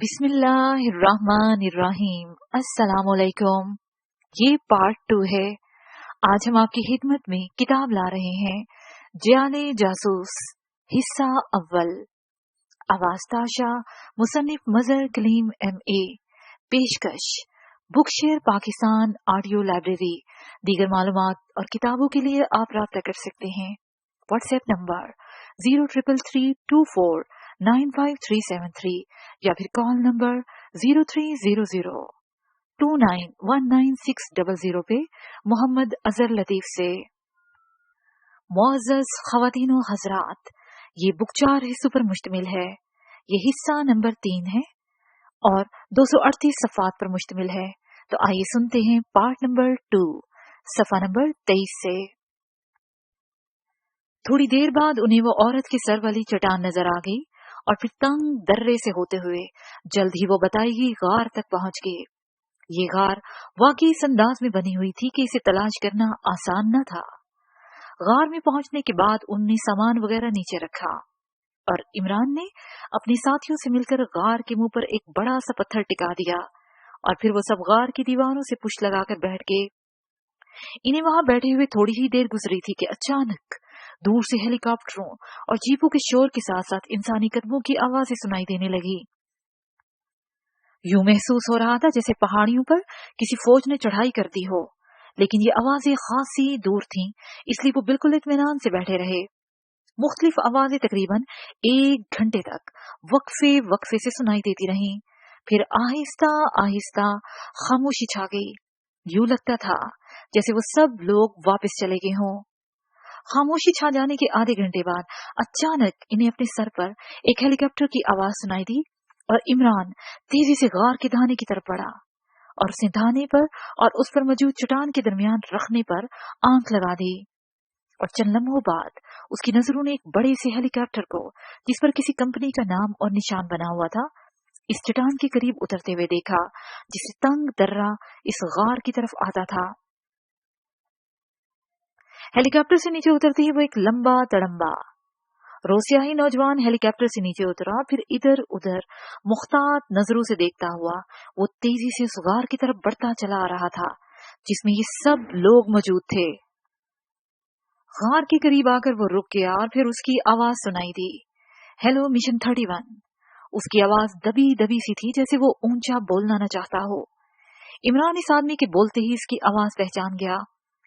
بسم اللہ الرحمن الرحیم۔ السلام علیکم۔ یہ پارٹ 2 ہے۔ آج ہم آپ کی خدمت میں کتاب لا رہے ہیں جعل جاسوس، حصہ اول۔ آواز تاشا، مصنف مظہر کلیم MA۔ پیشکش بک شیئر پاکستان آڈیو لائبریری۔ دیگر معلومات اور کتابوں کے لیے آپ رابطہ کر سکتے ہیں۔ واٹس ایپ نمبر 0333249573 یا پھر کال نمبر 0300291960 پہ محمد اظہر لطیف سے۔ معزز خواتین و حضرات، یہ بک 4 حصوں پر مشتمل ہے۔ یہ حصہ نمبر 3 ہے اور 238 صفحات پر مشتمل ہے۔ تو آئیے سنتے ہیں پارٹ نمبر 2، صفحہ نمبر 23 سے۔ تھوڑی دیر بعد انہیں وہ عورت کے سر والی چٹان نظر آ گئی اور پھر تنگ درے سے ہوتے ہوئے جلد ہی وہ بتائی گئی غار تک پہنچ گئے۔ یہ غار واقعی اس انداز میں بنی ہوئی تھی کہ اسے تلاش کرنا آسان نہ تھا۔ غار میں پہنچنے کے بعد انہوں نے سامان وغیرہ نیچے رکھا اور عمران نے اپنے ساتھیوں سے مل کر غار کے منہ پر ایک بڑا سا پتھر ٹکا دیا اور پھر وہ سب غار کی دیواروں سے پشت لگا کر بیٹھ گئے۔ انہیں وہاں بیٹھے ہوئے تھوڑی ہی دیر گزری تھی کہ اچانک دور سے ہیلی کاپٹروں اور جیپوں کے شور کے ساتھ ساتھ انسانی قدموں کی آوازیں سنائی دینے لگی۔ یوں محسوس ہو رہا تھا جیسے پہاڑیوں پر کسی فوج نے چڑھائی کر دی ہو، لیکن یہ آوازیں خاصی دور تھیں، اس لیے وہ بالکل اطمینان سے بیٹھے رہے۔ مختلف آوازیں تقریباً 1 گھنٹے تک وقفے وقفے سے سنائی دیتی رہیں، پھر آہستہ آہستہ خاموشی چھا گئی۔ یوں لگتا تھا جیسے وہ سب لوگ واپس چلے گئے ہوں۔ خاموشی چھا جانے کے آدھے گھنٹے بعد اچانک انہیں اپنے سر پر ایک ہیلی کاپٹر کی آواز سنائی دی اور عمران تیزی سے غار کے دہانے کی طرف بڑھا اور اس نے دہانے پر اور اس پر موجود چٹان کے درمیان رکھنے پر آنکھ لگا دی، اور چند لمحوں بعد اس کی نظروں نے ایک بڑے سے ہیلی کاپٹر کو جس پر کسی کمپنی کا نام اور نشان بنا ہوا تھا اس چٹان کے قریب اترتے ہوئے دیکھا، جس سے تنگ درہ اس غار کی طرف آتا تھا۔ ہیلی کاپٹر سے نیچے اترتے ہی وہ ایک لمبا تڑمبا روسیاہی نوجوان ہیلی کاپٹر سے نیچے اترا، پھر ادھر ادھر محتاط نظروں سے دیکھتا ہوا وہ تیزی سے اس غار کی طرف بڑھتا چلا آ رہا تھا جس میں یہ سب لوگ موجود تھے۔ غار کے قریب آ کر وہ رک گیا اور پھر اس کی آواز سنائی دی، ہیلو مشن 31۔ اس کی آواز دبی دبی سی تھی جیسے وہ اونچا بولنا نہ چاہتا ہو۔ عمران اس آدمی کے بولتے ہی اس کی آواز پہچان گیا۔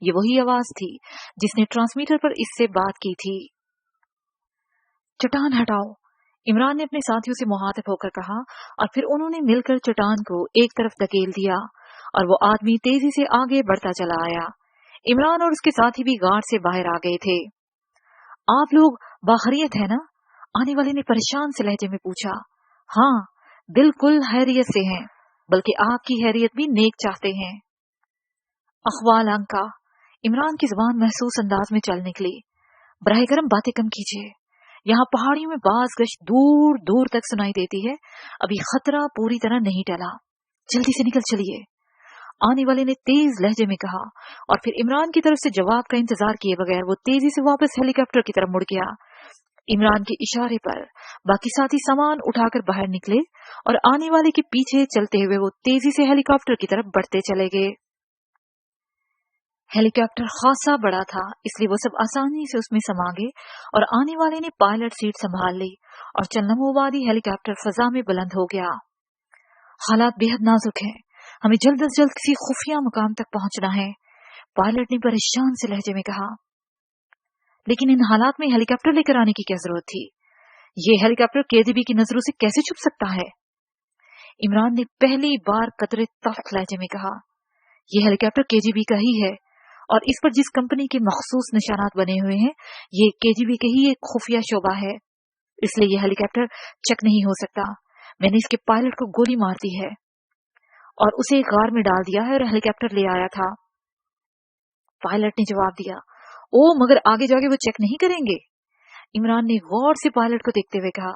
یہ وہی آواز تھی جس نے ٹرانسمیٹر پر اس سے بات کی تھی۔ چٹان ہٹاؤ، عمران نے اپنے ساتھیوں سے مخاطب ہو کر کہا، اور پھر انہوں نے مل کر چٹان کو ایک طرف دھکیل دیا اور وہ آدمی تیزی سے آگے بڑھتا چلا آیا۔ عمران اور اس کے ساتھی بھی غار سے باہر آ گئے تھے۔ آپ لوگ باخیریت ہیں نا؟ آنے والے نے پریشان سے لہجے میں پوچھا۔ ہاں بالکل خیریت سے ہیں، بلکہ آپ کی خیریت بھی نیک چاہتے ہیں۔ اخوال انکا، عمران کی زبان محسوس انداز میں چل نکلی۔ براہ کرم باتیں کم کیجیے، یہاں پہاڑیوں میں باز گشت دور دور تک سنائی دیتی ہے، ابھی خطرہ پوری طرح نہیں ٹلا، جلدی سے نکل چلیے، آنے والے نے تیز لہجے میں کہا، اور پھر عمران کی طرف سے جواب کا انتظار کیے بغیر وہ تیزی سے واپس ہیلی کاپٹر کی طرف مڑ گیا۔ عمران کے اشارے پر باقی ساتھی سامان اٹھا کر باہر نکلے اور آنے والے کے پیچھے چلتے ہوئے وہ تیزی سے ہیلی کاپٹر کی طرف بڑھتے چلے گئے۔ ہیلی کاپٹر خاصا بڑا تھا، اس لیے وہ سب آسانی سے اس میں سما گئے اور آنے والے نے پائلٹ سیٹ سنبھال لی اور چند لمحوں بعد ہی ہیلی کاپٹر فضا میں بلند ہو گیا۔ حالات بے حد نازک ہیں، ہمیں جلد از جلد کسی خفیہ مقام تک پہنچنا ہے، پائلٹ نے پریشان سے لہجے میں کہا۔ لیکن ان حالات میں ہیلی کاپٹر لے کر آنے کی کیا ضرورت تھی؟ یہ ہیلی کاپٹر KGB کی نظروں سے کیسے چھپ سکتا ہے؟ عمران نے پہلی بار قدرے تلخ لہجے میں کہا۔ یہ ہیلی کاپٹر KGB کا ہی ہے، اور اس پر جس کمپنی کے مخصوص نشانات بنے ہوئے ہیں یہ KGB کے ہی ایک خفیہ شعبہ ہے، اس لیے یہ ہیلی کاپٹر چیک نہیں ہو سکتا۔ میں نے اس کے پائلٹ کو گولی مار دی ہے اور اسے ایک غار میں ڈال دیا ہے اور ہیلی کاپٹر لے آیا تھا۔ پائلٹ نے جواب دیا، او مگر آگے جا کے وہ چیک نہیں کریں گے؟ عمران نے غور سے پائلٹ کو دیکھتے ہوئے کہا،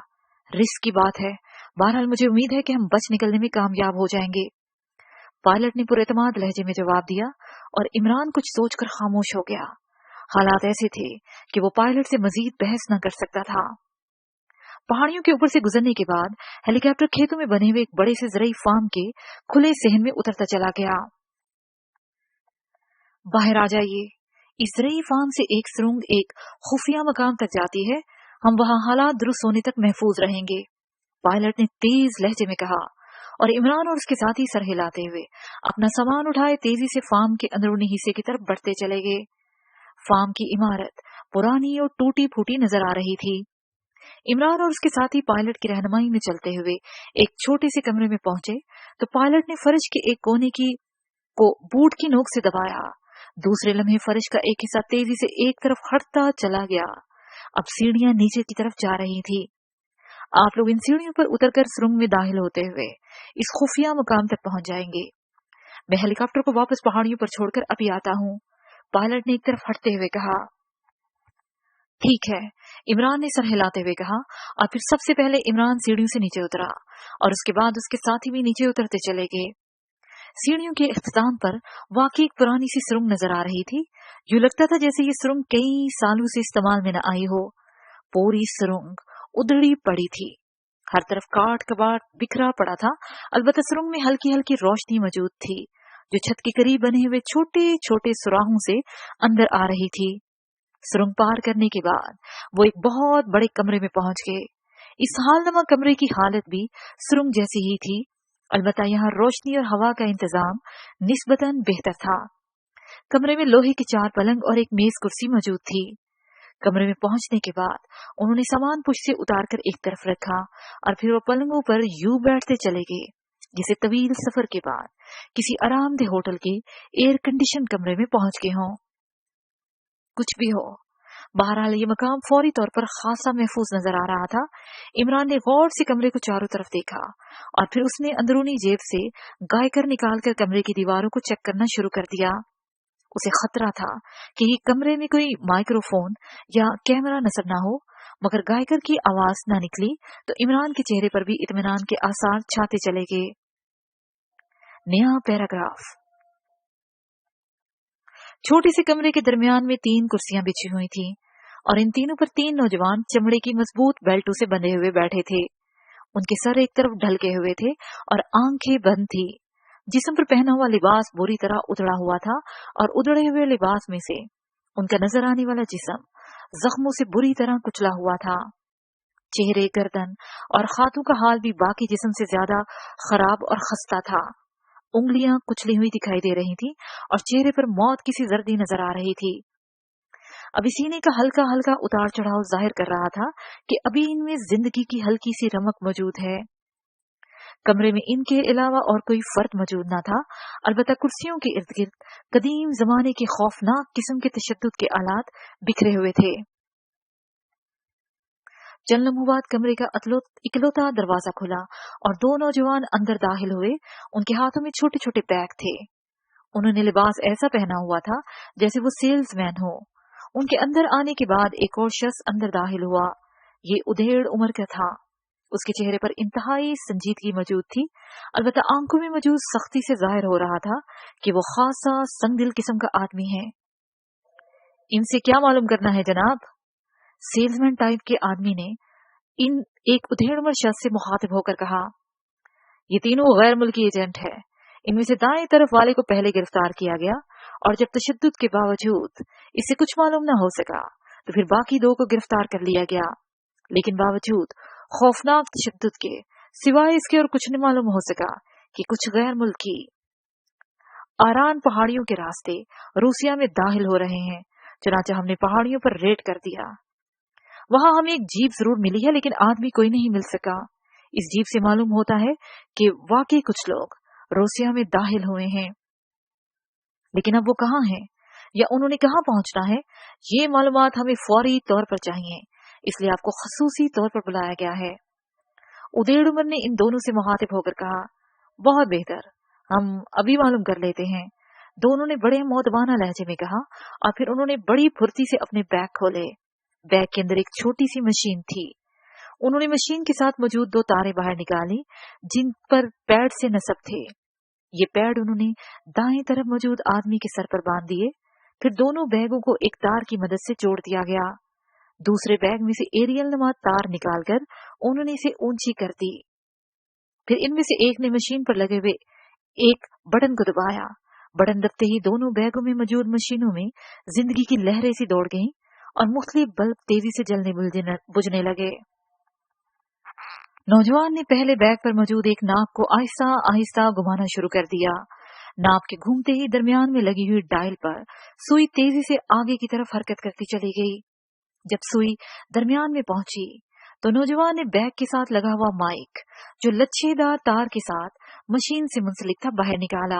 رسک کی بات ہے، بہرحال مجھے امید ہے کہ ہم بچ نکلنے میں کامیاب ہو جائیں گے۔ پائلٹ نے پر اعتماد لہجے میں جواب دیا اور عمران کچھ سوچ کر خاموش ہو گیا۔ حالات ایسے تھے کہ وہ پائلٹ سے مزید بحث نہ کر سکتا تھا۔ पहाड़ियों के ऊपर से गुजरने के बाद हेलीकॉप्टर खेतों में बने हुए एक बड़े से ज़रई फार्म के खुले सहन में उतरता चला गया। बाहर आ जाइए। इस ज़रई फार्म से एक सुरंग एक खुफिया मकाम तक जाती है। हम वहाँ हालात दुरुस्त होने तक महफूज रहेंगे, पायलट ने तेज लहजे में कहा, और इमरान और उसके साथी सर हिलाते हुए अपना सामान उठाए तेजी से फार्म के अंदरूनी हिस्से की तरफ बढ़ते चले गए। फार्म की इमारत पुरानी और टूटी फूटी नजर आ रही थी। इमरान और उसके साथी पायलट की रहनुमाई में चलते हुए एक छोटे से कमरे में पहुंचे तो पायलट ने फर्श के एक कोने को बूट की नोक से दबाया। दूसरे लम्हे फर्श का एक हिस्सा तेजी से एक तरफ हटता चला गया। अब सीढ़ियां नीचे की तरफ जा रही थी। आप लोग इन सीढ़ियों पर उतरकर सुरंग में दाखिल होते हुए इस खुफिया मुकाम तक पहुंच जाएंगे। मैं हेलीकॉप्टर को वापस पहाड़ियों पर छोड़कर अभी आता हूँ, पायलट ने एक तरफ हटते हुए कहा। ठीक है, इमरान ने सर हिलाते हुए कहा, और फिर सबसे पहले इमरान सीढ़ियों से नीचे उतरा और उसके बाद उसके साथी भी नीचे उतरते चले गए। सीढ़ियों के इख्तिताम पर वाकई एक पुरानी सी सुरंग नजर आ रही थी। यूं लगता था जैसे ये सुरंग कई सालों से इस्तेमाल में न आई हो। पूरी सुरंग उधड़ी पड़ी थी, हर तरफ काट कबाड़ बिखरा पड़ा था। अलबत्ता सुरंग में हल्की हल्की रोशनी मौजूद थी जो छत के करीब बने हुए छोटे छोटे सुराहों से अंदर आ रही थी। सुरंग पार करने के बाद वो एक बहुत बड़े कमरे में पहुंच गए। इस हालनुमा कमरे की हालत भी सुरंग जैसी ही थी, अलबत्ता यहाँ रोशनी और हवा का इंतजाम निस्बतन बेहतर था। कमरे में लोहे के 4 पलंग और एक मेज कुर्सी मौजूद थी। कमरे में पहुंचने के बाद उन्होंने सामान पुश से उतारकर एक तरफ रखा और फिर वो पलंगों पर यूं बैठते चले गए जिसे तवील सफर के बाद किसी आरामदेह होटल के एयर कंडीशन कमरे में पहुंच गए हों। कुछ भी हो, बहरहाल ये मकाम फौरी तौर पर खासा महफूज नजर आ रहा था। इमरान ने गौर से कमरे को चारों तरफ देखा और फिर उसने अंदरूनी जेब से गायकर निकालकर कमरे की दीवारों को चेक करना शुरू कर दिया। उसे खतरा था कि कमरे में कोई माइक्रोफोन या कैमरा नजर ना हो, मगर गायकर की आवाज ना निकली तो इमरान के चेहरे पर भी इत्मीनान के आसार छाते चले गए। नया पैराग्राफ। छोटे से कमरे के दरमियान में 3 कुर्सियां बिछी हुई थीं और इन तीनों पर 3 नौजवान चमड़े की मजबूत बेल्टों से बंधे हुए बैठे थे। उनके सर एक तरफ ढलके हुए थे और आंखें बंद थी। जिस्म पर पहना हुआ लिबास बुरी तरह उधड़ा हुआ था और उधड़े हुए लिबास में से उनका नजर आने वाला जिस्म जख्मों से बुरी तरह कुचला हुआ था। चेहरे, गर्दन और हाथों का हाल भी बाकी जिस्म से ज्यादा खराब और खस्ता था। उंगलियां कुचली हुई दिखाई दे रही थी और चेहरे पर मौत की सी जर्दी नजर आ रही थी। अभी सीने का हल्का हल्का उतार चढ़ाव जाहिर कर रहा था कि अभी इनमें जिंदगी की हल्की सी रमक मौजूद है। कमरे में इनके अलावा और कोई फर्द मौजूद न था, अलबत्ता कुर्सियों के इर्द गिर्द कदीम जमाने के खौफनाक किस्म के तशद्दुद के आलात बिखरे हुए थे। चंद लम्हों बाद कमरे का इकलौता दरवाजा खुला और 2 नौजवान अंदर दाखिल हुए। उनके हाथों में छोटे छोटे बैग थे। उन्होंने लिबास ऐसा पहना हुआ था जैसे वो सेल्समैन हो। उनके अंदर आने के बाद एक और शख्स अंदर दाखिल हुआ। ये उधेड़ उम्र का था। उसके चेहरे पर इंतहाई संजीदगी मौजूद थी, अलबत्ता आंखों में मौजूद सख्ती से जाहिर हो रहा था कि वो खासा संगदिल किस्म का आदमी है। इनसे क्या मालूम करना है जनाब? सेल्समैन टाइप के आदमी ने इन एक उधेड़ उम्र शख्स से मुखातिब होकर कहा। ये तीनों गैर मुल्की एजेंट है। इनमें से दाएं तरफ वाले को पहले गिरफ्तार किया गया और जब तशद्दुद के बावजूद इससे कुछ मालूम न हो सका तो फिर बाकी 2 को गिरफ्तार कर लिया गया, लेकिन बावजूद खौफनाक तशद्दुद के सिवाय इसके और कुछ नहीं मालूम हो सका कि कुछ गैर मुल्की आरान पहाड़ियों के रास्ते रूसिया में दाखिल हो रहे हैं। चुनांचे हमने पहाड़ियों पर रेड कर दिया। वहां हमें एक जीप जरूर मिली है, लेकिन आदमी कोई नहीं मिल सका। इस जीप से मालूम होता है कि वाकई कुछ लोग रूसिया में दाखिल हुए हैं, लेकिन अब वो कहाँ हैं या उन्होंने कहाँ पहुंचना है, ये मालूमात हमें फौरी तौर पर चाहिए, इसलिए आपको खसूसी तौर पर बुलाया गया है। उधेड़ उमर ने इन दोनों से मुखातिब होकर कहा। बहुत बेहतर, हम अभी मालूम कर लेते हैं। दोनों ने बड़े मौदबाना लहजे में कहा और फिर उन्होंने बड़ी फुर्ती से अपने बैग खोले। बैग के अंदर एक छोटी सी मशीन थी। उन्होंने मशीन के साथ मौजूद 2 तारें बाहर निकाली जिन पर पैड से नस्ब थे। ये पैड उन्होंने दाएं तरफ मौजूद आदमी के सर पर बांध दिए। फिर दोनों बैगों को एक तार की मदद से जोड़ दिया गया। दूसरे बैग में से एरियल नुमा तार निकालकर उन्होंने इसे ऊंची कर दी। फिर इनमें से एक ने मशीन पर लगे हुए एक बटन को दबाया। बटन दबते ही दोनों बैगों में मौजूद मशीनों में जिंदगी की लहरें सी दौड़ गईं और मुख्तलिफ बल्ब तेजी से जलने बुझने लगे। नौजवान ने पहले बैग पर मौजूद एक नाप को आहिस्ता आहिस्ता घुमाना शुरू कर दिया। नाप के घूमते ही दरमियान में लगी हुई डायल पर सुई तेजी से आगे की तरफ हरकत करती चली गई। जब सुई दरमियान में पहुंची तो नौजवान ने बैग के साथ लगा हुआ माइक, जो लच्छेदार तार के साथ मशीन से मुंसलिक था, बाहर निकाला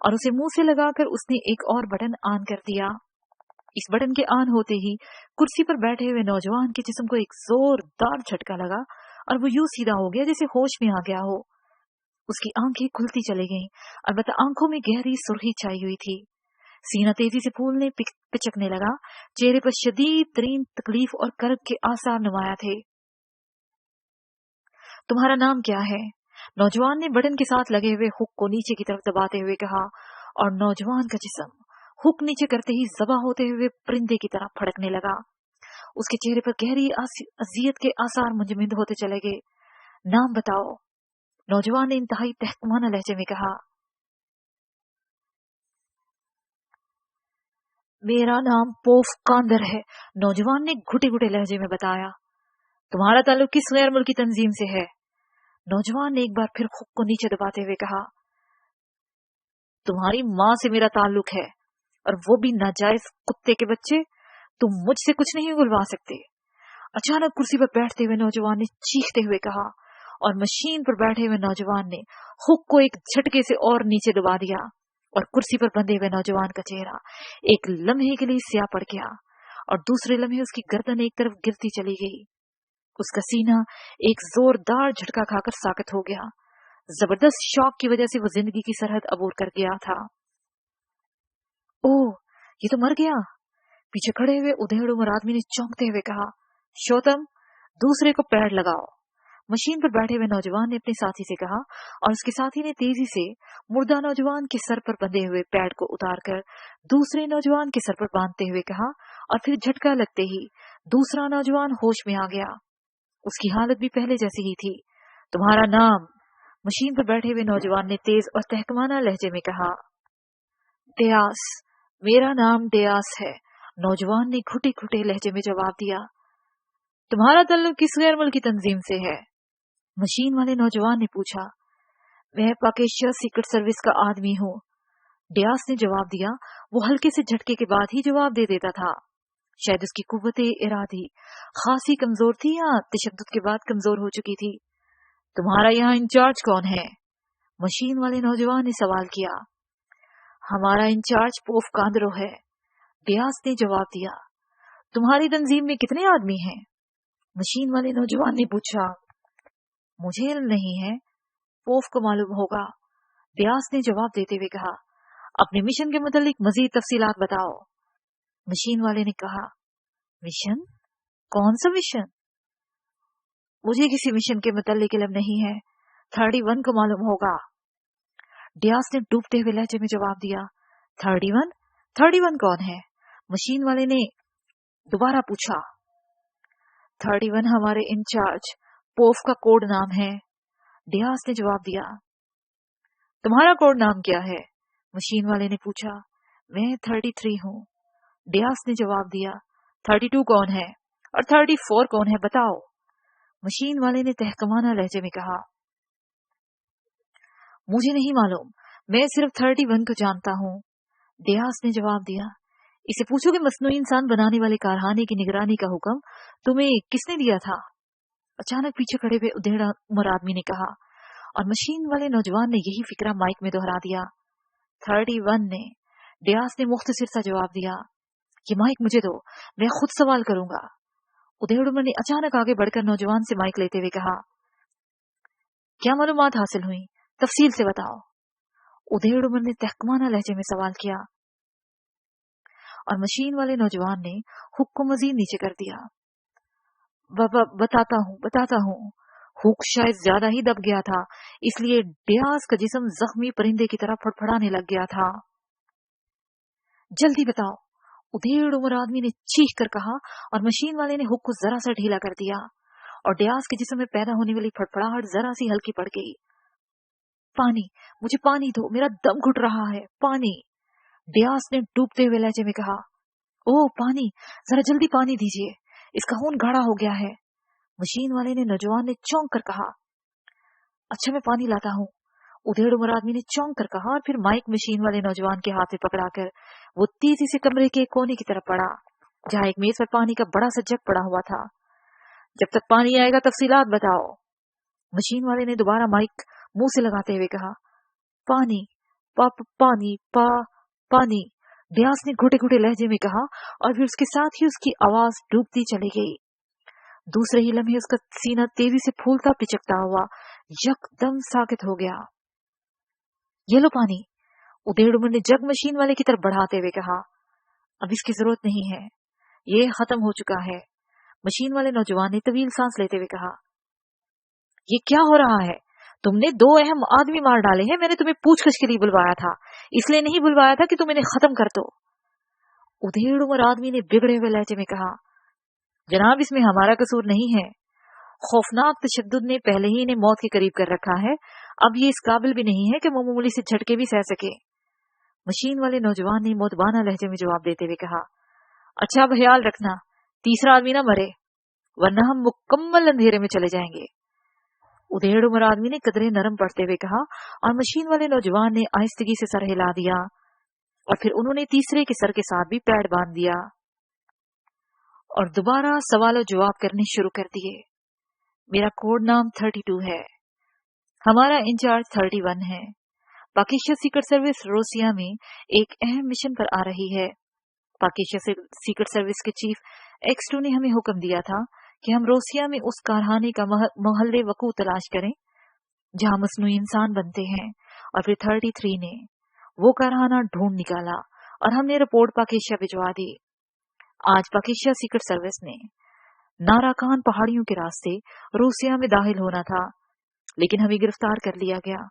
और उसे मुंह से लगाकर उसने एक और बटन ऑन कर दिया। इस बटन के ऑन होते ही कुर्सी पर बैठे हुए नौजवान के जिस्म को एक जोरदार झटका लगा और वो यूं सीधा हो गया जैसे होश में आ गया हो। उसकी आंखें खुलती चली गईं, अलबत्ता आंखों में गहरी सुर्खी छाई हुई थी। सीना तेजी से फूलने पिचकने लगा। चेहरे पर शदीद तरीन तकलीफ और कर्ब के आसार नुमाया थे। तुम्हारा नाम क्या है? नौजवान ने बटन के साथ लगे हुए हुक को नीचे की तरफ दबाते हुए कहा और नौजवान का जिस्म हुक नीचे करते ही ज़बा होते हुए परिंदे की तरह फड़कने लगा। उसके चेहरे पर गहरी अजियत के आसार मुंजमद होते चले गए। नाम बताओ, नौजवान ने इंतहाई तहकमाना लहजे में कहा। मेरा नाम पोफ कांदर है, नौजवान ने घुटे घुटे लहजे में बताया। तुम्हारा ताल्लुक किस गैर मुल्की तंजीम से है? नौजवान ने एक बार फिर खुद को नीचे दबाते हुए कहा। तुम्हारी माँ से मेरा ताल्लुक है, और वो भी नाजायज कुत्ते के बच्चे। तुम मुझसे कुछ नहीं उगलवा सकते। अचानक कुर्सी पर बैठते हुए नौजवान ने चीखते हुए कहा और मशीन पर बैठे हुए नौजवान ने हुक को एक झटके से और नीचे दबा दिया और कुर्सी पर बंधे हुए नौजवान का चेहरा एक लम्हे के लिए स्याह पड़ गया और दूसरे लम्हे उसकी गर्दन एक तरफ गिरती चली गई। उसका सीना एक जोरदार झटका खाकर साकत हो गया। जबरदस्त शॉक की वजह से वो जिंदगी की सरहद अबूर कर गया था। ओह, ये तो मर गया। पीछे खड़े हुए उधेड़ उम्र आदमी ने चौंकते हुए कहा। शोतम, दूसरे को पैड लगाओ। मशीन पर बैठे हुए नौजवान ने अपने साथी से कहा और उसके साथी ने तेजी से मुर्दा नौजवान के सर पर बंधे हुए पैड को उतारकर दूसरे नौजवान के सर पर बांधते हुए कहा और फिर झटका लगते ही दूसरा नौजवान होश में आ गया। उसकी हालत भी पहले जैसी ही थी। तुम्हारा नाम? मशीन पर बैठे हुए नौजवान ने तेज और तहकमाना लहजे में कहा। डियास, मेरा नाम डियास है, नौजवान ने घुटे घुटे लहजे में जवाब दिया। तुम्हारा ताल्लुक किस गैर मुल्की तंजीम से है? मशीन वाले नौजवान ने पूछा। मैं पाकिस्तान सीक्रेट सर्विस का आदमी हूँ, डियास ने जवाब दिया। वो हल्के से झटके के बाद ही जवाब दे देता था। शायद उसकी कुव्वते इरादी खासी कमजोर थी या तशद्दुद के बाद कमजोर हो चुकी थी। तुम्हारा यहाँ इंचार्ज कौन है? मशीन वाले नौजवान ने सवाल किया। हमारा इंचार्ज पोफ कांदरो है, डियास ने जवाब दिया। तुम्हारी तंजीम में कितने आदमी हैं? मशीन वाले नौजवान ने पूछा। मुझे इल्म नहीं है, पोफ को मालूम होगा, डियास ने जवाब देते हुए कहा। अपने मिशन के मुतालिक मजीद तफसीलात बताओ। मशीन वाले ने कहा। मिशन? कौन सा मिशन? मुझे किसी मिशन के मुतालिक इल्म नहीं है, 31 को मालूम होगा, डियास ने डूबते हुए लहजे में जवाब दिया। 31? 31 कौन है? मशीन वाले ने दोबारा पूछा। 31 हमारे इंचार्ज पोफ का कोड नाम है, डियास ने जवाब दिया। तुम्हारा कोड नाम क्या है? मशीन वाले ने पूछा। मैं 33 हूँ, डियास ने जवाब दिया। 32 कौन है और 34 कौन है, बताओ, मशीन वाले ने तहकमाना लहजे में कहा। मुझे नहीं मालूम, मैं सिर्फ 31 को जानता हूँ, डियास ने जवाब दिया। इसे पूछो कि मसनूई इंसान बनाने वाले कारखाने की निगरानी का हुक्म तुम्हें किसने दिया था? अचानक पीछे खड़े हुए उधेड़ा उम्र आदमी ने कहा और मशीन वाले नौजवान ने यही फिक्रा माइक में दोहरा दिया। 31 ने, डियास ने मुख्तसर सा जवाब दिया। ये माइक मुझे दो, मैं खुद सवाल करूंगा। उधेड़ उम्र ने अचानक आगे बढ़कर नौजवान से माइक लेते हुए कहा। क्या मालूमात हासिल हुई, तफसील से बताओ। उधेड़ उम्र ने तहकमाना लहजे में सवाल किया और मशीन वाले नौजवान ने हुक को मजीद नीचे कर दिया। बताता हूँ। हुक शायद ज्यादा ही दब गया था, इसलिए डियास का जिस्म जख्मी परिंदे की तरह फड़फड़ाने लग गया था। जल्दी बताओ, उधेड़ उम्र आदमी ने चीख कर कहा और मशीन वाले ने हुक को जरा सा ढीला कर दिया और डियास के जिस्म में पैदा होने वाली फड़फड़ाहट जरा सी हल्की पड़ गई। पानी, मुझे पानी दो, मेरा दम घुट रहा है, पानी, डियास ने डूबते हुए लहजे में कहा। ओह पानी, जरा जल्दी पानी दीजिए, इसका खून गाढ़ा हो गया है, मशीन वाले ने नौजवान ने चौंक कर कहा। अच्छा मैं पानी लाता हूँ, उधेड़ उम्र आदमी ने चौंक कर कहा और फिर माइक मशीन वाले नौजवान के हाथ में पकड़ाकर वो तेजी से कमरे के कोने की तरफ बढ़ा जहाँ एक मेज पर पानी का बड़ा सा जग पड़ा हुआ था। जब तक पानी आएगा तफसीलात बताओ, मशीन वाले ने दोबारा माइक मुंह से लगाते हुए कहा। पानी, पानी, पानी, डियास ने घुटे घुटे लहजे में कहा और फिर उसके साथ ही उसकी आवाज डूबती चली गई। दूसरे ही लम्हे उसका सीना तेजी से फूलता पिचकता हुआ यकदम साकित हो गया। ये लो पानी, उधेड़ उम्र ने जग मशीन वाले की तरफ बढ़ाते हुए कहा। अब इसकी जरूरत नहीं है, ये खत्म हो चुका है, मशीन वाले नौजवान ने तवील सांस लेते हुए कहा। ये क्या हो रहा है? तुमने 2 अहम आदमी मार डाले हैं, मैंने तुम्हें पूछताछ के लिए बुलवाया था, इसलिए नहीं बुलवाया था कि तुम इन्हें खत्म कर दो, उधेड़ उम्र आदमी ने बिगड़े हुए लहजे में कहा। जनाब इसमें हमारा कसूर नहीं है, खौफनाक तशद्दुद ने पहले ही इन्हें मौत के करीब कर रखा है, अब ये इस काबिल भी नहीं है कि मामूली से झटके भी सह सके, मशीन वाले नौजवान ने मोतबाना लहजे में जवाब देते हुए कहा। अच्छा अब ख्याल रखना, तीसरा आदमी ना मरे, वरना हम मुकम्मल अंधेरे में चले जाएंगे, उधेड़ उम्र आदमी ने कदरे नरम पड़ते हुए कहा और मशीन वाले नौजवान ने आहिस्तगी से सर हिला दिया और फिर उन्होंने तीसरे के सर के साथ भी पैड बांध दिया और दोबारा सवाल और जवाब करने शुरू कर दिए। मेरा कोड नाम 32 है, हमारा इंचार्ज 31 है, पाकिस्तान सीक्रेट सर्विस रोसिया में एक अहम मिशन पर आ रही है। पाकिस्तान सीक्रेट सर्विस के चीफ X2 ने हमें हुक्म दिया था कि हम रोसिया में उस कारखाने का महल्ले वकू तलाश करें जहां मसनूई इंसान बनते हैं, और फिर 33 ने वो कारखाना ढूंढ निकाला और हमने रिपोर्ट पाकिस्तान भिजवा दी। आज पाकिस्तान सीक्रेट सर्विस ने नाराकान पहाड़ियों के रास्ते रोसिया में दाखिल होना था, लेकिन हमें गिरफ्तार कर लिया गया।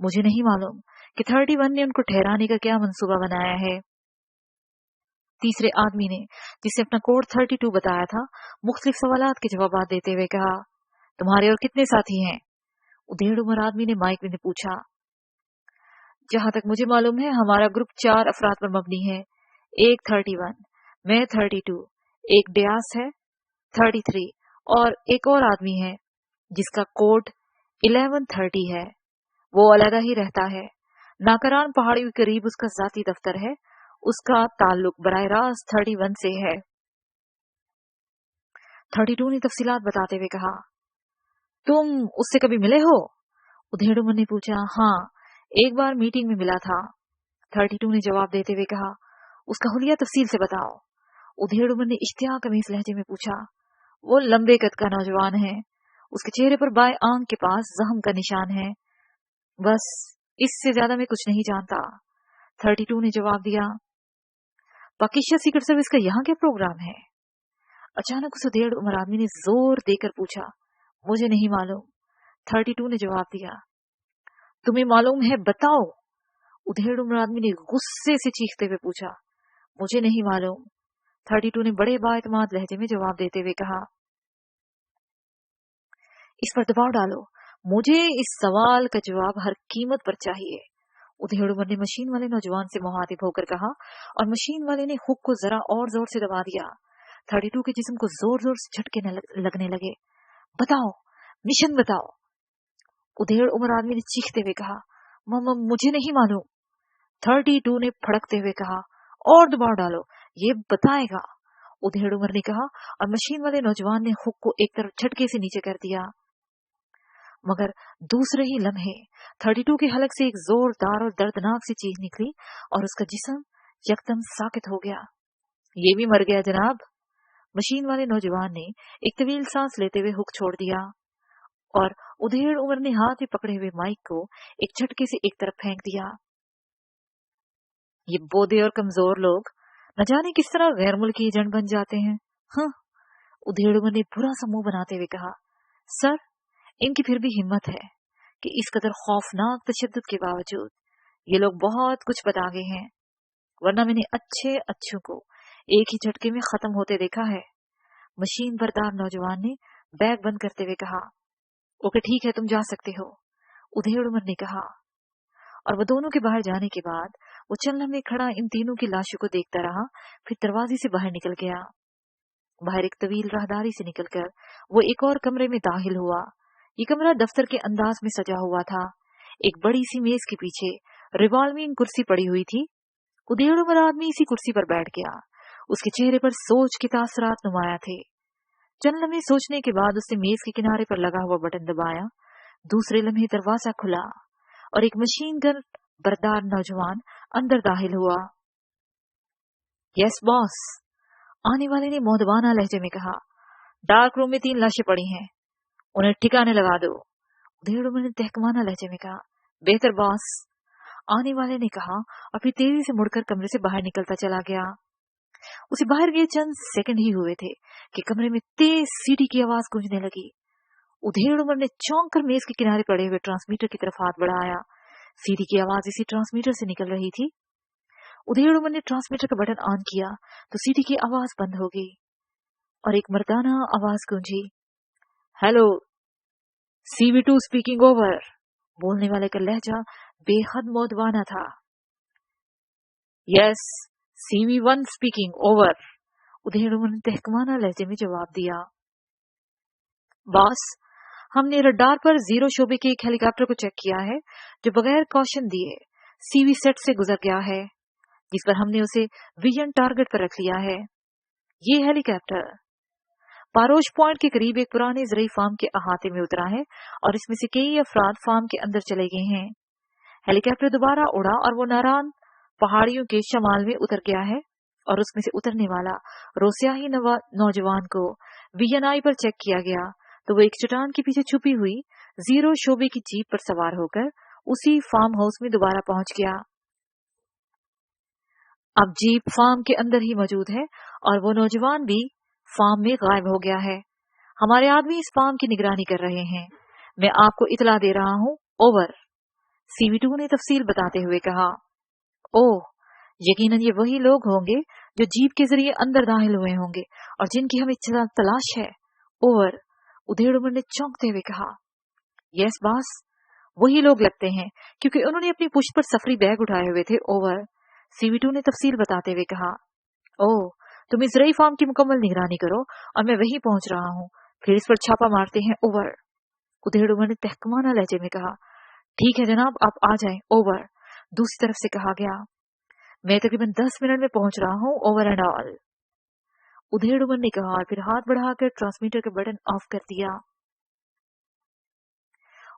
मुझे नहीं मालूम कि 31 ने उनको ठहराने का क्या मंसूबा बनाया है। तीसरे आदमी ने, जिसे अपना कोड 32 बताया था, मुख्तलिफ सवालात के जवाब देते हुए कहा। तुम्हारे और कितने साथी हैं? उधेड़ उम्र आदमी ने माइक में पूछा। जहां तक मुझे मालूम है हमारा ग्रुप 4 अफराद पर मबनी है, एक 31, मैं 32, एक डियास है 33 और एक और आदमी है जिसका कोड 1130 है, वो अलग ही रहता है, नाकरान पहाड़ी के करीब उसका जाती दफ्तर है, उसका ताल्लुक बराह रास्त 31 से है। 32 ने तफसीलात बताते हुए कहा। तुम उससे कभी मिले हो? उधेड़ उम्र ने पूछा। हाँ, एक बार मीटिंग में मिला था, 32 ने जवाब देते हुए कहा। उसका हुलिया तफसील से बताओ, उधेड़ उम्र ने इश्तियाक अमीज लहजे में पूछा। वो लंबे कद का नौजवान है, उसके चेहरे पर बाएं आंख के पास जख्म का निशान है, बस इससे ज्यादा मैं कुछ नहीं जानता, 32 ने जवाब दिया। पाकिस्तान सीक्रेट सर्विस का यहाँ क्या प्रोग्राम है? अचानक उस उधेड़ उम्र आदमी ने जोर देकर पूछा। मुझे नहीं मालूम, 32 ने जवाब दिया। तुम्हें मालूम है बताओ, उधेड़ उम्र आदमी ने गुस्से से चीखते हुए पूछा। मुझे नहीं मालूम, 32 ने बड़े बाएतमाद लहजे में जवाब देते हुए कहा। इस पर दबाव डालो, मुझे इस सवाल का जवाब हर कीमत पर चाहिए, उधेड़ उम्र ने मशीन वाले नौजवान से मुखातिब होकर कहा और मशीन वाले ने हुक को जरा और जोर से दबा दिया। 32 के जिस्म को जोर जोर से झटके लगने लगे। बताओ, मिशन बताओ, उधेड़ उम्र आदमी ने चीखते हुए कहा। मुझे नहीं मालूम, 32 ने फड़कते हुए कहा। और दबाव डालो, ये बताएगा, उधेड़ उम्र ने कहा और मशीन वाले नौजवान ने हुक को एक तरफ झटके से नीचे कर दिया। मगर दूसरे ही लम्हे 32 के हलक से एक जोरदार और दर्दनाक सी चीख निकली और उसका जिस्म यकदम साकित हो गया। ये भी मर गया जनाब, मशीन वाले नौजवान ने एक तवील सांस लेते हुए हुक छोड़ दिया और उधेड़ उम्र ने हाथ में पकड़े हुए माइक को एक झटके से एक तरफ फेंक दिया। ये बोधे और कमजोर लोग न जाने किस तरह गैर मुल्की एजेंट बन जाते हैं। हाँ, उधेड़ उम्र ने बुरा सा मुंह बनाते हुए कहा। सर, इनकी फिर भी हिम्मत है कि इस कदर खौफनाक तशद्दुद के बावजूद ये लोग बहुत कुछ बता गए हैं, वरना मैंने अच्छे अच्छों को एक ही झटके में खत्म होते देखा है। मशीन बरदार नौजवान ने बैग बंद करते हुए कहा। ओके ठीक है, तुम जा सकते हो, उधेड़ उमर ने कहा। और वो दोनों के बाहर जाने के बाद वो चलम में खड़ा इन तीनों की लाशों को देखता रहा, फिर दरवाजे से बाहर निकल गया। बाहर एक तवील राहदारी से निकलकर वो एक और कमरे में दाखिल हुआ। ये कमरा दफ्तर के अंदाज में सजा हुआ था। एक बड़ी सी मेज के पीछे रिवॉल्विंग कुर्सी पड़ी हुई थी। उधेड़ उमर आदमी इसी कुर्सी पर बैठ गया। उसके चेहरे पर सोच के तासरात नुमाया थे। चंद लम्हे सोचने के बाद उसने मेज के किनारे पर लगा हुआ बटन दबाया। दूसरे लम्हे दरवाजा खुला और एक मशीन गन बरदार नौजवान अंदर दाखिल हुआ। यस बॉस, आने वाले ने मोहदबाना लहजे में कहा। डार्क रूम में 3 लाशें पड़ी हैं, उन्हें ठिकाने लगा दो। उधेड़ उमर ने तहकमाना लहजे में कहा। बेहतर बॉस, आने वाले ने कहा और फिर तेजी से मुड़कर कमरे से बाहर निकलता चला गया। उसे बाहर गए चंद सेकंड ही हुए थे कि कमरे में तेज सीटी की आवाज गूंजने लगी। उधेड़ उमर ने चौंक कर मेज के किनारे पड़े हुए ट्रांसमीटर की तरफ हाथ बढ़ाया। सीटी की आवाज इसी ट्रांसमीटर से निकल रही थी। उधेड़ उमर ने ट्रांसमीटर का बटन ऑन किया तो सीटी की आवाज बंद हो गई और एक मर्दाना आवाज गूंजी। Hello, CV2 speaking over. बोलने वाले का लहजा बेहद मौदवाना था। Yes, CV1 speaking over. उधेड़ उमर ने तहकमाना लहजे में जवाब दिया। बॉस, हमने रडार पर 0 शोबे के एक हेलीकॉप्टर को चेक किया है जो बगैर कॉशन दिए CV सेट से गुजर गया है, जिस पर हमने उसे विजन टारगेट पर रख लिया है। ये हेलीकॉप्टर पारोश पॉइंट के करीब एक पुराने जरिए फार्म के अहाते में उतरा है और इसमें से कई अफराद फार्म के अंदर चले गए हैं। हेलीकॉप्टर दोबारा उड़ा और वो नारान पहाड़ियों के शमाल में उतर गया है और उसमें से उतरने वाला रोसियाही नौजवान को VNI पर चेक किया गया तो वो एक चट्टान के पीछे छुपी हुई 0 शोबे की जीप पर सवार होकर उसी फार्म हाउस में दोबारा पहुंच गया। अब जीप फार्म के अंदर ही मौजूद है और वो नौजवान भी फार्म में गायब हो गया है। हमारे आदमी इस फार्म की निगरानी कर रहे हैं। मैं आपको इतला दे रहा हूँ, ओवर। CV2 ने तफसील बताते हुए कहा। ओह, यकीनन ये वही लोग होंगे जो जीप के जरिए अंदर दाखिल हुए होंगे और जिनकी हमें तलाश है, ओवर। उधेड़ उमर ने चौंकते हुए कहा। यस बॉस, वही लोग लगते हैं क्योंकि उन्होंने अपनी पुश्त पर सफरी बैग उठाए हुए थे, ओवर। CV2 ने तफसील बताते हुए कहा। ओह, तुम इस रई फार्म की मुकम्मल निगरानी करो और मैं वहीं पहुंच रहा हूँ, फिर इस पर छापा मारते हैं, ओवर। उधेड़ उमर ने तहकमाना लहजे में कहा। ठीक है जनाब, आप आ जाएं, ओवर। दूसरी तरफ से कहा गया। मैं तकरीबन 10 मिनट में पहुंच रहा हूँ, ओवर एंड ऑल। उधेड़ उमर ने कहा और फिर हाथ बढ़ाकर ट्रांसमीटर का बटन ऑफ कर दिया।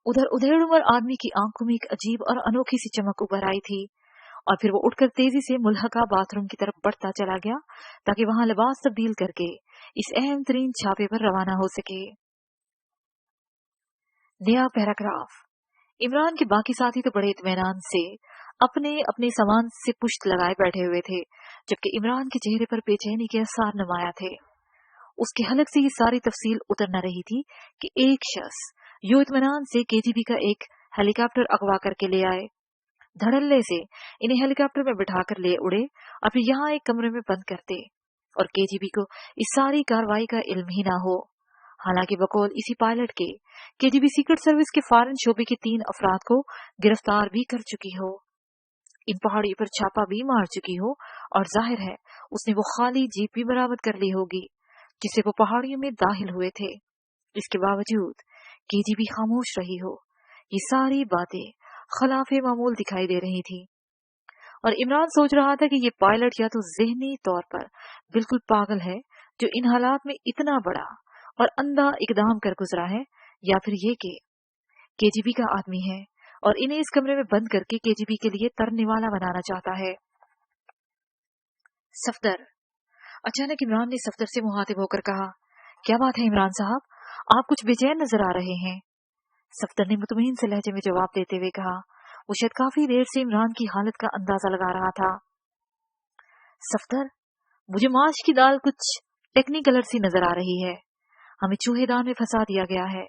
उधर उधेड़ उमर आदमी की आंखों में एक अजीब और अनोखी सी चमक उभर आई थी और फिर वो उठकर तेजी से मुल्हका बाथरूम की तरफ बढ़ता चला गया ताकि वहां लिबास तब्दील करके इस अहम तरीन छापे पर रवाना हो सके। नया पैराग्राफ। इमरान के बाकी साथी तो बड़े इत्मीनान से अपने अपने सामान से पुश्त लगाए बैठे हुए थे, जबकि इमरान के चेहरे पर बेचैनी के आसार नुमाया थे। उसके हलक से ये सारी तफसील उतर न रही थी कि एक शख्स यूं इत्मीनान से KGB का एक हेलीकॉप्टर अगवा करके ले आए, धड़ल्ले से इन्हें हेलीकॉप्टर में बिठाकर ले उड़े और फिर यहाँ एक कमरे में बंद करते और KGB को इस सारी कार्रवाई का इल्म ही ना हो। हालांकि बकौल इसी पायलट के KGB सीक्रेट सर्विस के फॉरेन शोबे के 3 अफराद को गिरफ्तार भी कर चुकी हो, इन पहाड़ियों पर छापा भी मार चुकी हो और जाहिर है उसने वो खाली जीप भी बरामद कर ली होगी जिसे वो पहाड़ियों में दाखिल हुए थे। इसके बावजूद KGB खामोश रही हो। ये सारी बातें खिलाफे मामूल दिखाई दे रही थी और इमरान सोच रहा था कि ये पायलट या तो ज़हनी तौर पर बिल्कुल पागल है जो इन हालात में इतना बड़ा और अंधा इकदाम कर गुजरा है, या फिर ये कि KGB का आदमी है और इन्हें इस कमरे में बंद करके KGB के लिए तरने वाला बनाना चाहता है। सफदर। अचानक इमरान ने सफदर से मुखातिब होकर कहा। क्या बात है इमरान साहब, आप कुछ बेचैन नजर आ रहे हैं। सफदर ने मुतमईन से लहजे में जवाब देते हुए कहा। वो शायद काफी देर से इमरान की हालत का अंदाजा लगा रहा था। सफदर, मुझे माश की दाल कुछ टेक्निकलर सी नजर आ रही है, हमें चूहेदान में फंसा दिया गया है।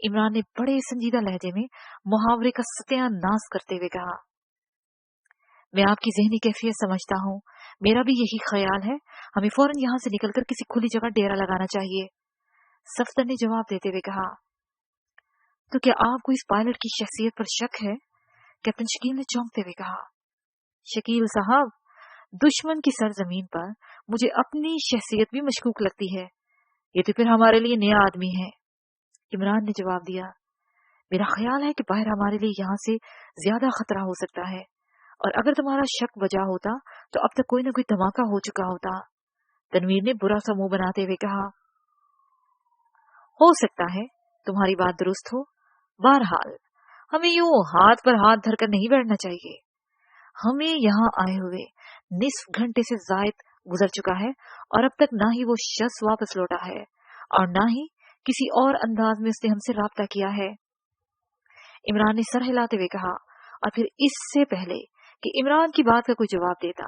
इमरान ने बड़े संजीदा लहजे में मुहावरे का सत्यानाश करते हुए कहा। मैं आपकी ज़हनी कैफियत समझता हूँ, मेरा भी यही ख्याल है। हमें फौरन यहाँ से निकलकर किसी खुली जगह डेरा लगाना चाहिए। सफदर ने जवाब देते हुए कहा, तो क्या आपको इस पायलट की शख्सियत पर शक है? कैप्टन शकील ने चौंकते हुए कहा, शकील साहब, दुश्मन की सरजमीन पर मुझे अपनी शख्सियत भी मशकूक लगती है। ये तो फिर हमारे लिए नया आदमी है। इमरान ने जवाब दिया, मेरा ख्याल है कि बाहर हमारे लिए यहाँ से ज्यादा खतरा हो सकता है, और अगर तुम्हारा शक वजह होता तो अब तक कोई न कोई धमाका हो चुका होता। तनवीर ने बुरा सा मुंह बनाते हुए कहा, हो सकता है तुम्हारी बात दुरुस्त हो। बहरहाल हमें यूं हाथ पर हाथ धरकर नहीं बैठना चाहिए। हमें यहाँ आए हुए निस्फ घंटे से जायद गुजर चुका है, और अब तक ना ही वो शख्स वापस लौटा है और ना ही किसी और अंदाज में उसने हमसे राब्ता किया है। इमरान ने सर हिलाते हुए कहा, और फिर इससे पहले कि इमरान की बात का कोई जवाब देता,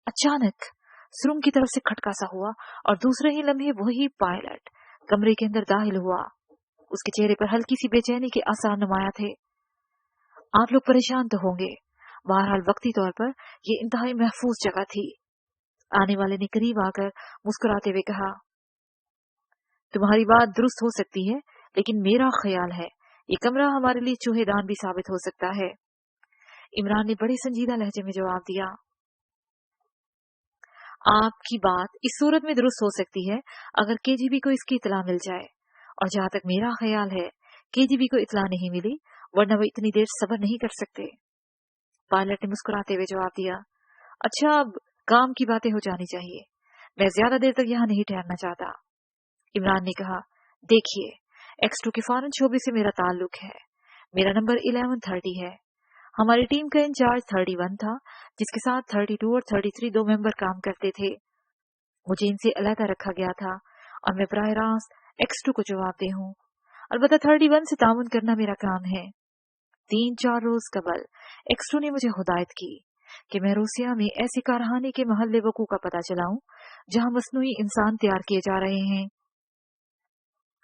अचानक सुरंग की तरफ से खटका सा हुआ और दूसरे ही लम्हे वही पायलट कमरे के अंदर दाखिल हुआ। उसके चेहरे पर हल्की सी बेचैनी के आसार नुमाया थे। आप लोग परेशान तो होंगे, बहरहाल वक्ती तौर पर ये इंतहाई महफूज जगह थी। आने वाले ने करीब आकर मुस्कुराते हुए कहा, तुम्हारी बात दुरुस्त हो सकती है, लेकिन मेरा ख्याल है ये कमरा हमारे लिए चूहेदान भी साबित हो सकता है। इमरान ने बड़े संजीदा लहजे में जवाब दिया, आपकी बात इस सूरत में दुरुस्त हो सकती है अगर केजीबी को इसकी इतला मिल जाए, और जहां तक मेरा ख्याल है केजीबी को इतला नहीं मिली, वरना वो इतनी देर सब्र नहीं कर सकते। पायलट ने मुस्कुराते हुए जवाब दिया, अच्छा, अब काम की बातें हो जानी चाहिए। मैं ज्यादा देर तक यहाँ नहीं ठहरना चाहता। इमरान ने कहा, देखिए, X2 के फॉरेन शोबे से मेरा ताल्लुक है। मेरा नंबर 1130 है। हमारी टीम का इंचार्ज 31 था, जिसके साथ 32 और 33 दो मेंबर काम करते थे। मुझे इनसे अलहदा रखा गया था और मैं बराह रास्त X2 को जवाब दे हूँ। अलबत्ता 31 से तामुन करना मेरा काम है। 3-4 रोज कबल X2 ने मुझे हिदायत की कि मैं रूसिया में ऐसे कारखाने के महल्ले वकू का पता चलाऊं जहां मसनूई इंसान तैयार किए जा रहे हैं।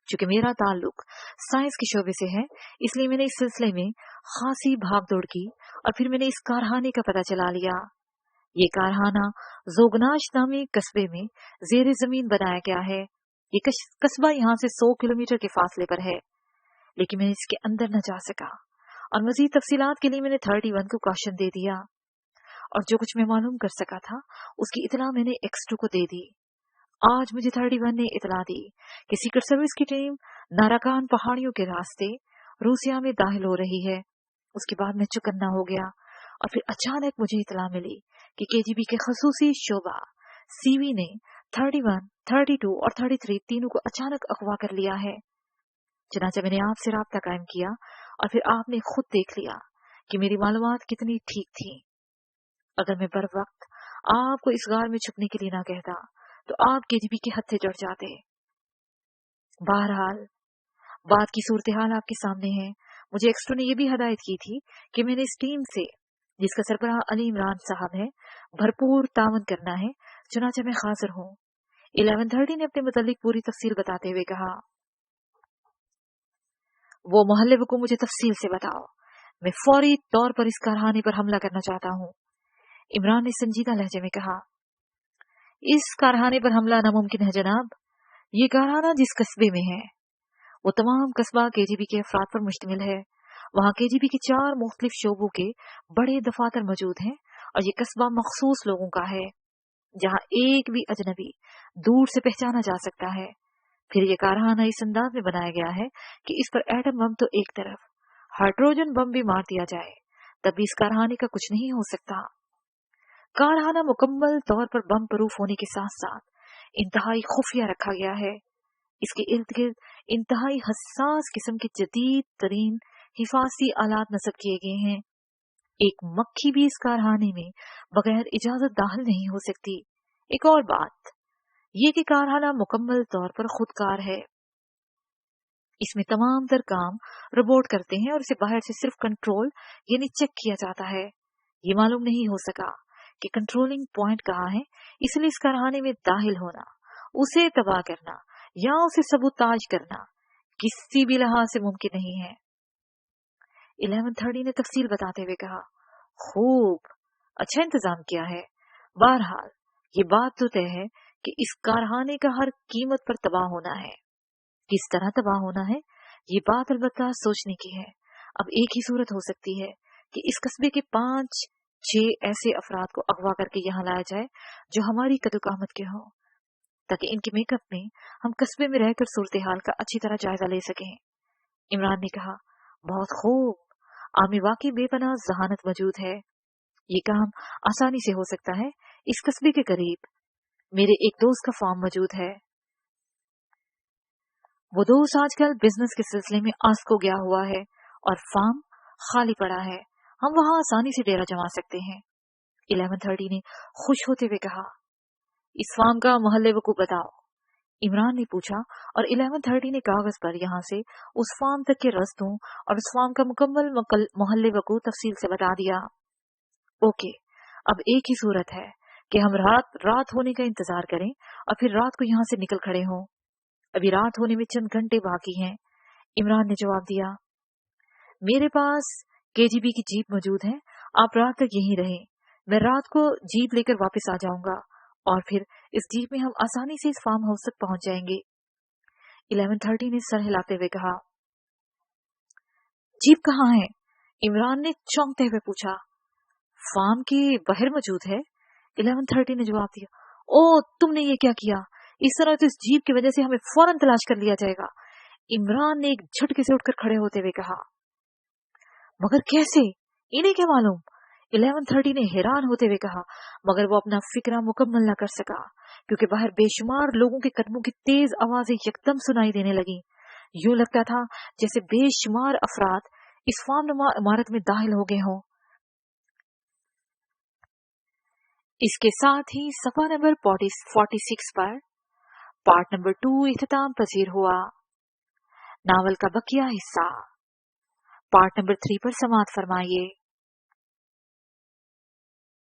चूंकि मेरा ताल्लुक साइंस के शोबे से है, इसलिए मैंने इस सिलसिले में खासी भाग दौड़ की और फिर मैंने इस कारखाने का पता चला लिया। ये कारखाना जोगनाश नामी कस्बे में जेर जमीन बनाया गया है। ये कस्बा यहाँ से 100 किलोमीटर के फासले पर है, लेकिन मैं इसके अंदर न जा सका और मजीद तफसीलात के लिए मैंने 31 को कॉशन दे दिया, और जो कुछ मैं मालूम कर सका था उसकी इतला मैंने X2 को दे दी। आज मुझे 31 ने इतला दी कि सीक्रेट सर्विस की टीम नाराकान पहाड़ियों के रास्ते रूसिया में दाखिल हो रही है। उसके बाद मैं चुकन्ना हो गया और फिर अचानक मुझे इतला मिली कि केजीबी के खसूसी शोबा सीवी ने 31, 32 और 33 तीनों को अचानक अगवा कर लिया है। चनाचा मैंने आपसे राब्ता कायम किया और फिर आपने खुद देख लिया कि मेरी मालूमात कितनी ठीक थी। अगर मैं बर वक्त आपको इस गार में छुपने के लिए ना कहता तो आप केजीबी के हत्थे चढ़ जाते। बहरहाल बात की सूरत हाल आपके सामने है। मुझे X2 ने यह भी हिदायत की थी कि मैंने इस टीम से, जिसका सरबराह अली इमरान साहब है, भरपूर तावन करना है। चुनाचा मैं हाजिर हूँ। 1130 ने अपने मुतालिक पूरी तफसील बताते हुए कहा, वो मोहल्ले को मुझे तफसील से बताओ। मैं फौरी तौर पर इस कारखाने पर हमला करना चाहता हूँ। इमरान ने संजीदा लहजे में कहा, इस कारखाने पर हमला नामुमकिन है जनाब। ये कारखाना जिस कस्बे में है वो तमाम कस्बा केजीबी के अफराद पर मुश्तमिल है। वहाँ केजीबी के 4 मुख्तलिफ शोबों के बड़े दफातर मौजूद हैं और ये कस्बा मखसूस लोगों का है, जहाँ एक भी अजनबी दूर से पहचाना जा सकता है। फिर ये कारखाना इस अंदाज में बनाया गया है कि इस पर एटम बम तो एक तरफ, हाइड्रोजन बम भी मार दिया जाए तब भी इस कारखाने का कुछ नहीं हो सकता। कारखाना मुकम्मल तौर पर बम प्रूफ होने के साथ साथ इंतहाई खुफिया रखा गया है। इसके इर्द गिर्द इंतहाई हसास किस्म के जदीद तरीन हिफाजी आलात नस्ब किए गए हैं। एक मक्खी भी इस कारखाने में बगैर इजाजत दाखिल नहीं हो सकती। एक और बात ये कि कारखाना मुकम्मल तौर पर खुदकार है। इसमें तमाम तर काम रोबोट करते हैं और इसे बाहर से सिर्फ कंट्रोल यानी चेक किया जाता है। ये मालूम नहीं हो सका कि कंट्रोलिंग पॉइंट कहाँ है, इसलिए इस कारखाने में दाखिल होना, उसे तबाह करना या उसे सबूताज करना किसी भी लिहाज से मुमकिन नहीं है। 1130 ने तफसील बताते हुए कहा, खूब, अच्छा इंतजाम किया है। बहरहाल ये बात तो तय है कि इस कारखाने का हर कीमत पर तबाह होना है। किस तरह तबाह होना है, ये बात अलबत्ता सोचने की है। अब एक ही सूरत हो सकती है कि इस कस्बे के 5-6 ऐसे अफराद को अगवा करके यहाँ लाया जाए जो हमारी कदोकामत के हों, ताकि इनके मेकअप में हम कस्बे में रहकर सूरत हाल का अच्छी तरह जायजा ले सकें। इमरान ने कहा, बहुत खूब, आमी वाकई बेपनाह जहानत मौजूद है। ये काम आसानी से हो सकता है। इस कस्बे के करीब मेरे एक दोस्त का फार्म मौजूद है। वो दोस्त आजकल बिजनेस के सिलसिले में आस्को गया हुआ है और फार्म खाली पड़ा है। हम वहां आसानी से डेरा जमा सकते हैं। 1130 ने खुश होते हुए कहा, इस फार्म का मोहल्ले वकूफ बताओ। इमरान ने पूछा और 1130 ने कागज पर यहाँ से उस फार्म तक के रस्तों और उस फार्म का मुकम्मल मोहल्ले वकूफ तफसील से बता दिया। ओके, अब एक ही सूरत है कि हम रात होने का इंतजार करें और फिर रात को यहाँ से निकल खड़े हों। अभी रात होने में चंद घंटे बाकी हैं। इमरान ने जवाब दिया, मेरे पास केजीबी की जीप मौजूद है। आप रात तक यहीं रहें, मैं रात को जीप लेकर वापस आ जाऊंगा और फिर इस जीप में हम आसानी से इस फार्म हाउस तक पहुंच जाएंगे। 1130 ने सर हिलाते हुए कहा, जीप कहाँ है? इमरान ने चौंकते हुए पूछा। फार्म के बाहर मौजूद है, 1130 ने जवाब दिया। ओ, तुमने ये क्या किया? इस तरह तो इस जीप की वजह से हमें फौरन तलाश कर लिया जाएगा। इमरान ने एक झटके से उठकर खड़े होते हुए कहा। मगर कैसे? इन्हें क्या मालूम? 1130 ने हैरान होते हुए कहा, मगर वो अपना फिक्रा मुकम्मल न कर सका क्योंकि बाहर बेशुमार लोगों के कदमों की तेज आवाजें यकदम सुनाई देने लगी। यूं लगता था जैसे बेशुमार अफराद इस फार्म नुमा इमारत में दाखिल हो गए हों। इसके साथ ही सफा नंबर 46 पर पार्ट नंबर 2 इख्तिताम पसीर हुआ। नावल का बकिया हिस्सा पार्ट नंबर 3 पर समाअत फरमाइए।